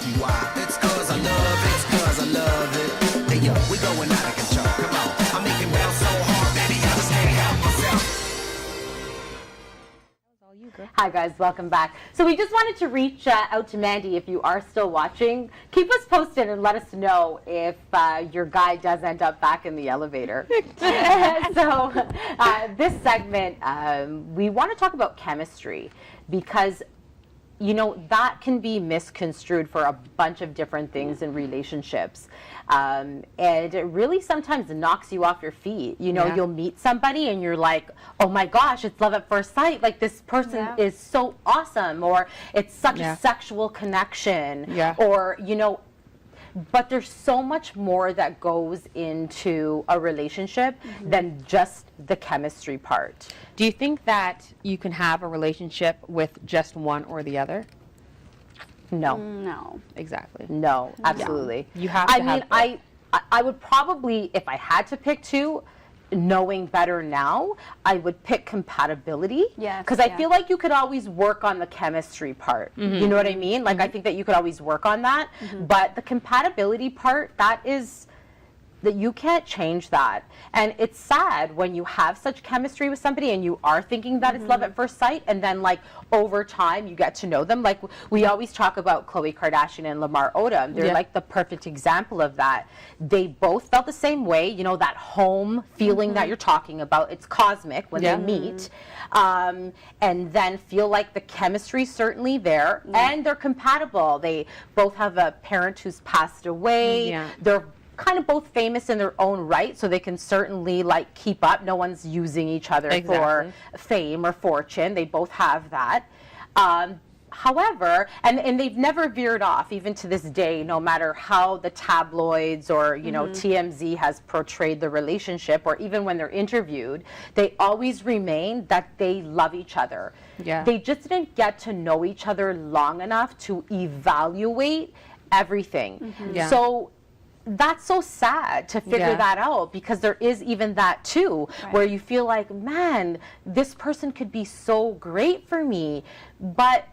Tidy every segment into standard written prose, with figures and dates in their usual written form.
ask you why. It's 'cause I love it, it's 'cause I love it. Hey yo, we going out of control, come on. I'm making round so hard, baby, I just can't help myself. Hi guys, welcome back. So we just wanted to reach out to Mandy. If you are still watching, keep us posted and let us know if your guy does end up back in the elevator. So this segment, we want to talk about chemistry, because you know, that can be misconstrued for a bunch of different things in relationships. And it really sometimes knocks you off your feet. You know, you'll meet somebody and you're like, oh my gosh, it's love at first sight. Like, this person is so awesome, or it's such a sexual connection, or, you know, but there's so much more that goes into a relationship than just the chemistry part. Do you think that you can have a relationship with just one or the other? No. No. Exactly. No, absolutely. You have to have both. I would probably, if I had to pick two, knowing better now, I would pick compatibility. Yes, because I feel like you could always work on the chemistry part. You know what I mean? Like, I think that you could always work on that. But the compatibility part, that you can't change that. And it's sad when you have such chemistry with somebody and you are thinking that it's love at first sight, and then like over time you get to know them. Like, we always talk about Khloe Kardashian and Lamar Odom. They're like the perfect example of that. They both felt the same way, you know, that home feeling that you're talking about. It's cosmic when they meet. And then feel like the chemistry certainly there, and they're compatible. They both have a parent who's passed away. They're kind of both famous in their own right, so they can certainly like keep up. No one's using each other for fame or fortune. They both have that. However, and they've never veered off, even to this day, no matter how the tabloids or, you know, TMZ has portrayed the relationship, or even when they're interviewed, they always remain that they love each other. They just didn't get to know each other long enough to evaluate everything. So that's so sad to figure that out, because there is even that too, where you feel like, man, this person could be so great for me. But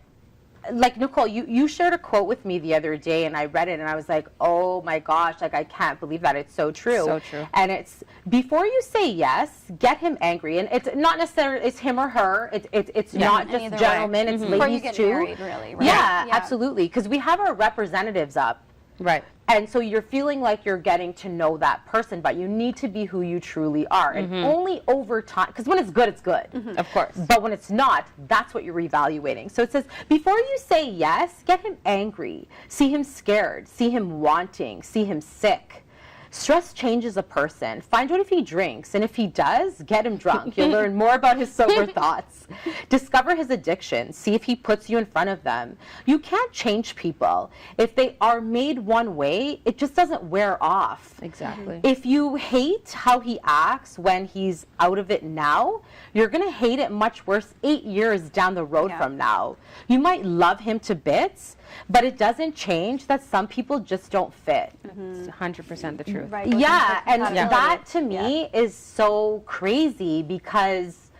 like, Nicole, you shared a quote with me the other day, and I read it and I was like, oh my gosh, like, I can't believe that. It's so true. So true. And it's, before you say yes, get him angry. And it's not necessarily it's him or her. It's not just gentlemen, it's ladies Before you get too. married, really, right? Yeah, absolutely. Because we have our representatives up. Right. And so you're feeling like you're getting to know that person, but you need to be who you truly are. And only over time, because when it's good, it's good. Of course. But when it's not, that's what you're reevaluating. So it says, before you say yes, get him angry. See him scared. See him wanting. See him sick. Stress changes a person. Find out if he drinks, and if he does, get him drunk. You'll learn more about his sober thoughts. Discover his addiction. See if he puts you in front of them. You can't change people. If they are made one way, it just doesn't wear off. Exactly. If you hate how he acts when he's out of it now, you're going to hate it much worse 8 years down the road from now. You might love him to bits, but it doesn't change that some people just don't fit. It's 100% the truth. Right. Yeah, and that to me is so crazy, because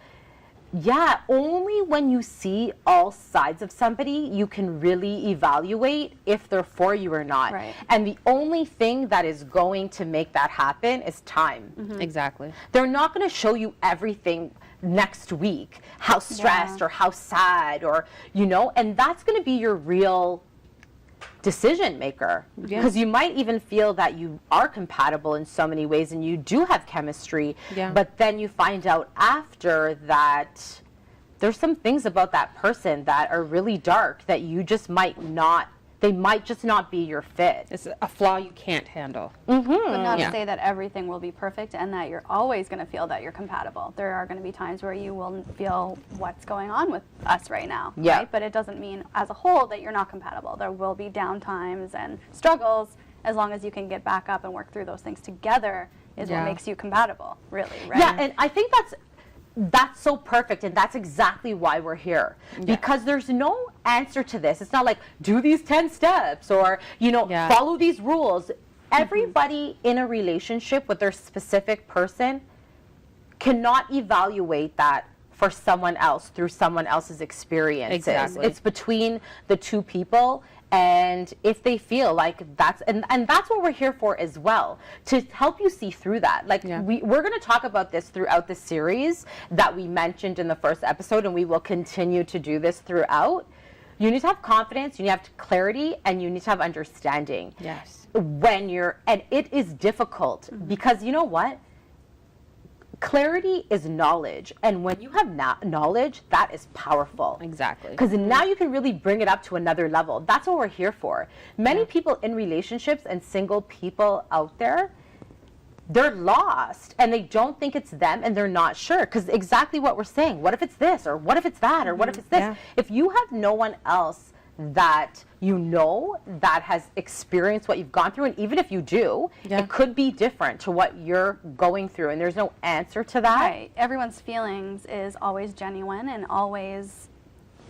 only when you see all sides of somebody, you can really evaluate if they're for you or not. Right. And the only thing that is going to make that happen is time. Exactly. They're not going to show you everything next week, how stressed or how sad, or, you know, and that's going to be your real decision maker, because you might even feel that you are compatible in so many ways and you do have chemistry, but then you find out after that there's some things about that person that are really dark that you just might not, they might just not be your fit. It's a flaw you can't handle. But not to say that everything will be perfect and that you're always going to feel that you're compatible. There are going to be times where you will feel what's going on with us right now, right? But it doesn't mean as a whole that you're not compatible. There will be down times and struggles. As long as you can get back up and work through those things together is what makes you compatible, really, right? Yeah, and I think that's so perfect, and that's exactly why we're here, because there's no answer to this. It's not like, do these 10 steps, or, you know, follow these rules. Everybody in a relationship with their specific person cannot evaluate that for someone else through someone else's experiences. Exactly. It's between the two people, And if they feel like that's, and that's what we're here for as well, to help you see through that. Like we're going to talk about this throughout the series that we mentioned in the first episode, and we will continue to do this throughout. You need to have confidence, you need to have clarity, and you need to have understanding. Yes. When you're, and it is difficult because you know what? Clarity is knowledge, and when you have knowledge, that is powerful. Exactly. Because now you can really bring it up to another level. That's what we're here for. Many people in relationships and single people out there, they're lost and they don't think it's them and they're not sure. Because exactly what we're saying, what if it's this, or what if it's that, or what if it's this? Yeah. If you have no one else that you know that has experienced what you've gone through, and even if you do, it could be different to what you're going through, and there's no answer to that. Right. Everyone's feelings is always genuine and always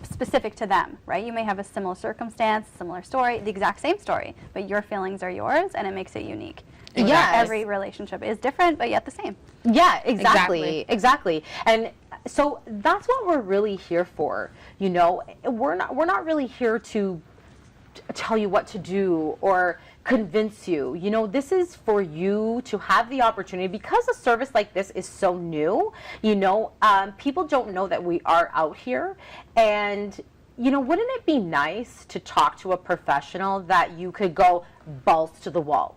specific to them, right? You may have a similar circumstance, similar story, the exact same story, but your feelings are yours, and it makes it unique. Yes. Every relationship is different, but yet the same. Yeah, exactly. And so that's what we're really here for. You know, we're not really here to tell you what to do or convince you. You know, this is for you to have the opportunity, because a service like this is so new. You know, people don't know that we are out here, and you know, wouldn't it be nice to talk to a professional that you could go balls to the wall?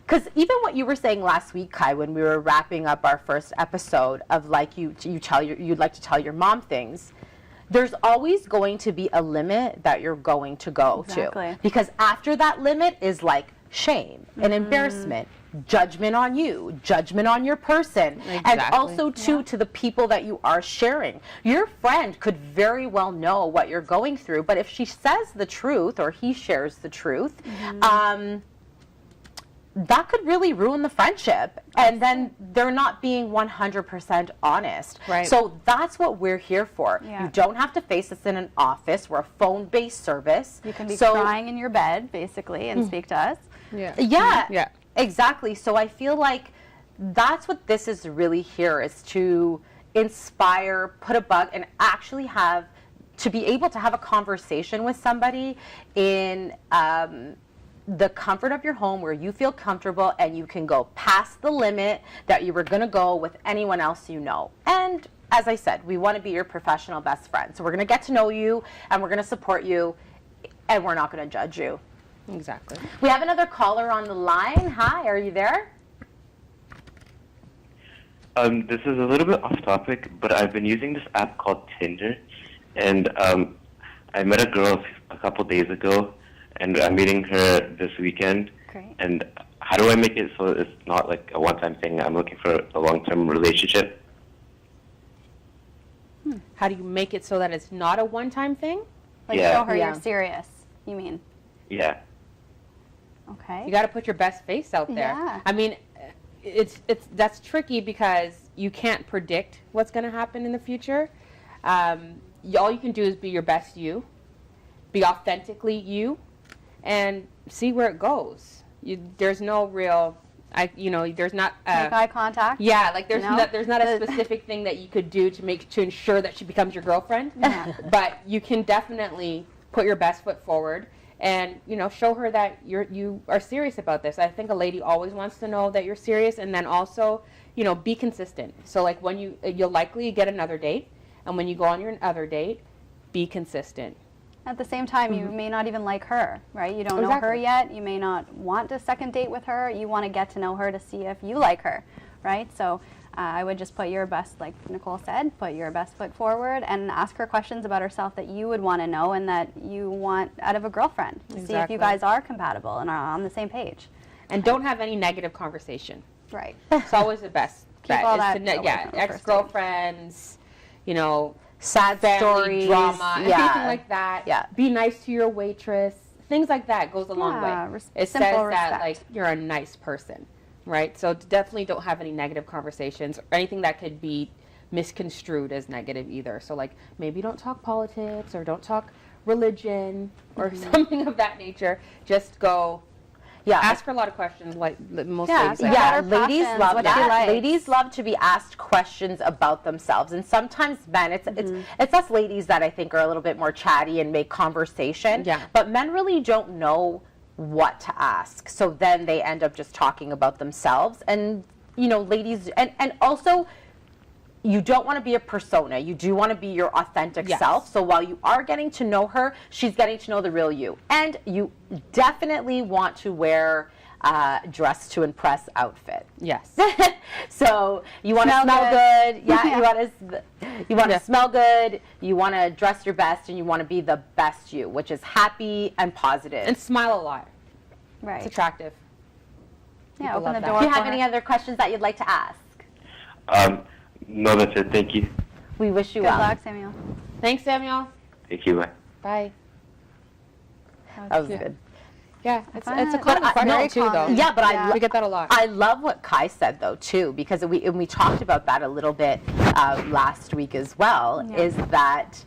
Because even what you were saying last week, Kai, when we were wrapping up our first episode of like you'd like to tell your mom things, there's always going to be a limit that you're going to go to. Because after that limit is like shame and embarrassment, judgment on you, judgment on your person, and also to the people that you are sharing. Your friend could very well know what you're going through, but if she says the truth or he shares the truth, that could really ruin the friendship, and then they're not being 100% honest. Right. So that's what we're here for. You don't have to face us in an office. We're a phone-based service. You can be crying in your bed, basically, and speak to us. Yeah, exactly. So I feel like that's what this is really here, is to inspire, put a bug, and actually to be able to have a conversation with somebody in the comfort of your home, where you feel comfortable and you can go past the limit that you were going to go with anyone else you know. And as I said, we want to be your professional best friend. So we're going to get to know you, and we're going to support you, and we're not going to judge you. Exactly. We have another caller on the line. Hi, are you there? This is a little bit off topic, but I've been using this app called Tinder, and I met a girl a couple days ago, and I'm meeting her this weekend. Great. And how do I make it so it's not like a one-time thing? I'm looking for a long-term relationship. How do you make it so that it's not a one-time thing? Like show her you're serious, you mean? Yeah. Okay. You got to put your best face out there. Yeah. I mean, that's tricky because you can't predict what's going to happen in the future. All you can do is be your best you, be authentically you, and see where it goes. There's no real, there's not make eye contact. Yeah, like there's not a specific thing that you could do to ensure that she becomes your girlfriend. Yeah. But you can definitely put your best foot forward and show her that you are serious about this. I think a lady always wants to know that you're serious, and then also be consistent. So like when you'll likely get another date, and when you go on your other date, be consistent. At the same time, you may not even like her, right? You don't know her yet. You may not want a second date with her. You want to get to know her to see if you like her, right? So I would just put your best, like Nicole said, put your best foot forward and ask her questions about herself that you would want to know and that you want out of a girlfriend. See if you guys are compatible and are on the same page. And don't have any negative conversation. Right. It's always the best bet. all that Ex-girlfriends, sad stories, drama, anything like that. Yeah. Be nice to your waitress. Things like that goes a long way. It says that like you're a nice person, right? So definitely don't have any negative conversations or anything that could be misconstrued as negative either. So like maybe don't talk politics or don't talk religion or something of that nature. Just go Yeah. Ask her a lot of questions, like most Yeah, ladies. yeah. like. Yeah, What are ladies passions? love What do you that. like? Ladies love to be asked questions about themselves, and sometimes men, it's us ladies that I think are a little bit more chatty and make conversation. Yeah. But men really don't know what to ask, so then they end up just talking about themselves. And ladies, and also, you don't want to be a persona. You do want to be your authentic Yes. self. So while you are getting to know her, she's getting to know the real you. And you definitely want to wear dress to impress outfit. Yes. So you want to Smell smell good. Yeah, Yeah. you want to smell good. You want to dress your best, and you want to be the best you, which is happy and positive. And smile a lot. Right. It's attractive. Yeah, People open the love that. door. Do you have for any her. other questions that you'd like to ask? No, that's it. Thank you. We wish you Good well. luck, Samuel. Thanks, Samuel. Thank you. Bye. Bye. That was cute. good. Yeah, it's fun. a But common I- question very too, though. common. Yeah, but Yeah. We get that a lot. I love what Kai said though too, because we talked about that a little bit last week as well. Yeah. Is that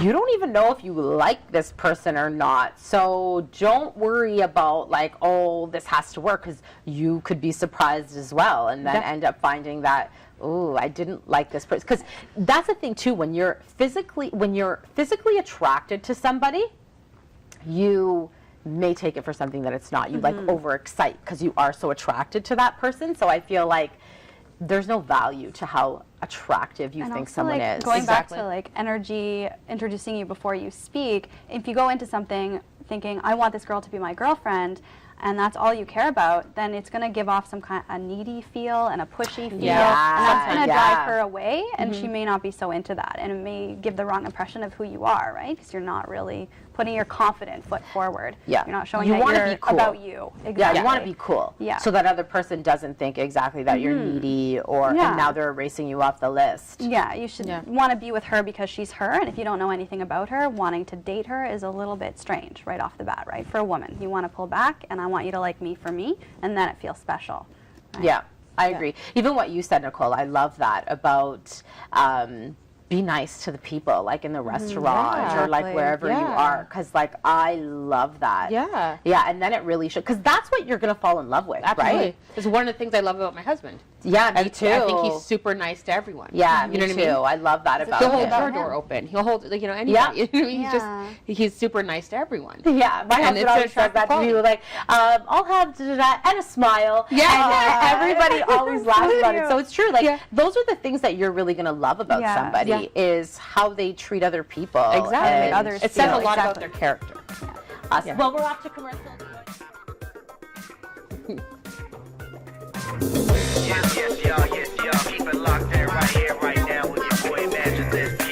you don't even know if you like this person or not, so don't worry about like, oh, this has to work, because you could be surprised as well, and then Yeah. end up finding that, oh, I didn't like this person. Because that's the thing too, when you're physically attracted to somebody, you may take it for something that it's not. You like overexcite because you are so attracted to that person. So I feel like there's no value to how attractive you And think also, someone like, is. Going Exactly. back to like energy, introducing you before you speak. If you go into something thinking, I want this girl to be my girlfriend, and that's all you care about, then it's going to give off some kind of a needy feel and a pushy feel, Yeah, and that's going to yeah. drive her away, and she may not be so into that, and it may give the wrong impression of who you are, right? Because you're not really putting your confident foot forward. Yeah. You're not showing You that wanna you're be cool. about you. Exactly. Yeah, you want to be cool. Yeah. So that other person doesn't think exactly that you're needy or Yeah. and now they're erasing you off the list. Yeah, you should Yeah. want to be with her because she's her, and if you don't know anything about her, wanting to date her is a little bit strange right off the bat, right? For a woman, you want to pull back, and I want you to like me for me, and then it feels special. Right? Yeah, I agree. Even what you said, Nicole, I love that about be nice to the people, like in the restaurant yeah. or like Exactly. wherever you Yeah. are, because like I love that. Yeah. Yeah, and then it really should, because that's what you're gonna fall in love with, Absolutely. right? It's one of the things I love about my husband. Yeah, me I too. I think he's super nice to everyone. Yeah, you me know too. what I mean? I love that about He'll hold him. your door open. He'll hold, like, anybody. Yeah. You know what I mean? Yeah. He's super nice to everyone. Yeah, my And husband it's always an says that to attractive me, like, I'll have da-da-da, and a smile. Yeah. And everybody always laughs about it. cute. So it's true. Like, Yeah. those are the things that you're really going to love about Yeah. somebody Yeah. is how they treat other people. Exactly. and- Others It says a feel. lot about Exactly. their character. Awesome. Yeah. Well, we're off to commercial. Yes, y'all. Keep it locked in right here, right now with your boy Imagine This.